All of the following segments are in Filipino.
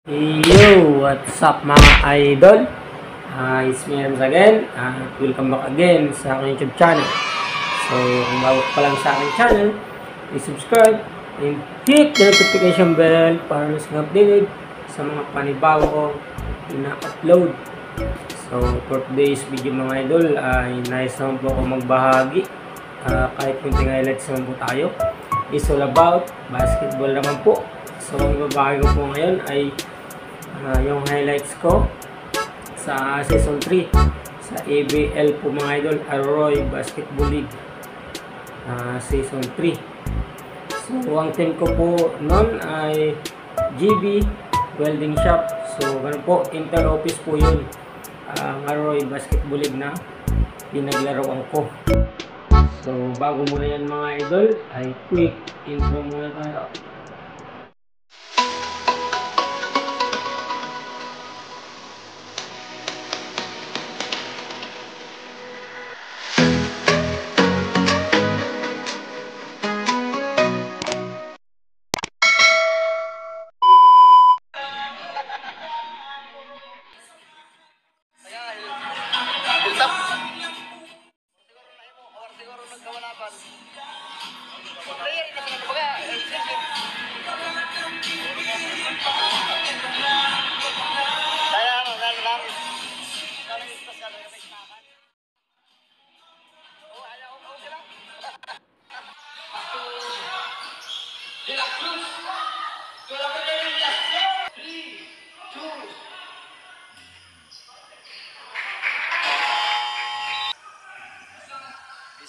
Yo, what's up mga idol? It's me once again. Welcome back again sa aking YouTube channel. So, kung bago pa lang sa aking channel, please subscribe and hit the notification bell para mas updated sa mga panibago kong ina-upload. So, for today's video mga idol, ay nice naman po ako magbahagi. Kahit kunting highlights naman po tayo. It's all about basketball naman po. So, ang ibabahagi ko po ngayon ay yung highlights ko sa Season 3 sa ABL po mga idol, Arroy Basketball League Season 3. So, ang team ko po noon ay GB Welding Shop. So, ganun po, inter-office po yun. Ang Arroy Basketball League na pinaglaruan ko. So, bago muna yan mga idol, ay quick intro muna tayo.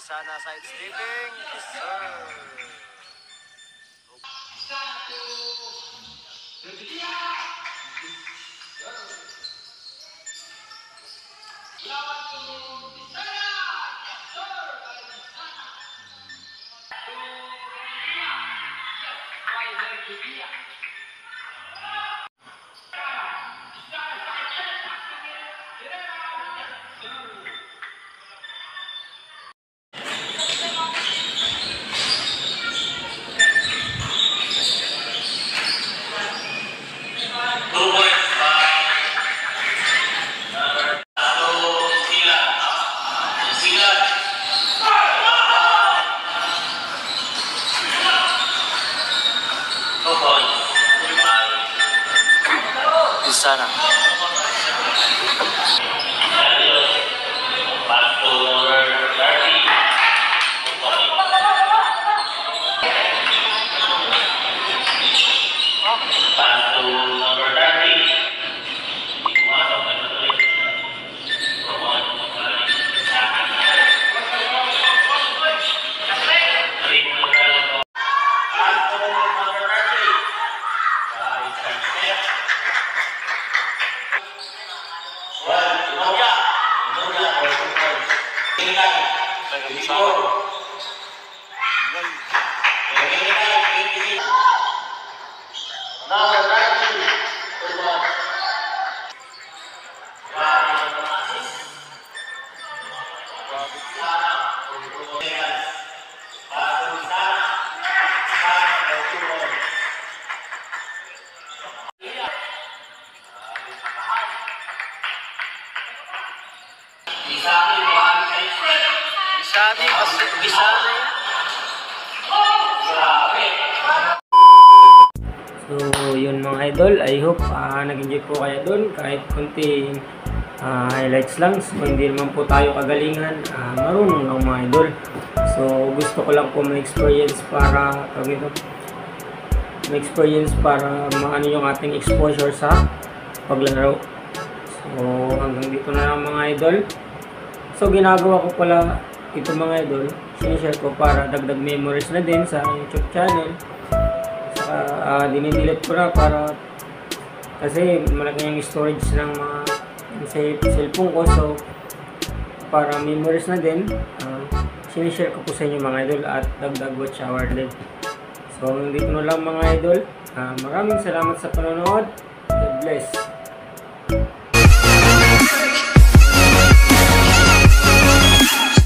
Sana side stepping, sir. Sana. So, yun mga idol, I hope nag-enjoy po kayo dun kahit konting highlights lang. So, hindi naman po tayo kagalingan, marunong lang mga idol. So, gusto ko lang po ma-experience para maano yung ating exposure sa paglaro. So, hanggang dito na lang mga idol. So, ginagawa ko pala ito mga idol, sinishare ko para dagdag memories na din sa YouTube channel. Saka dinidelete ko na para kasi malaki yung storage ng mga cellphone ko. So, para memories na din, sinishare ko po sa inyo mga idol at dagdag watch hour din. So, dito na lang mga idol. Maraming salamat sa panonood. God bless.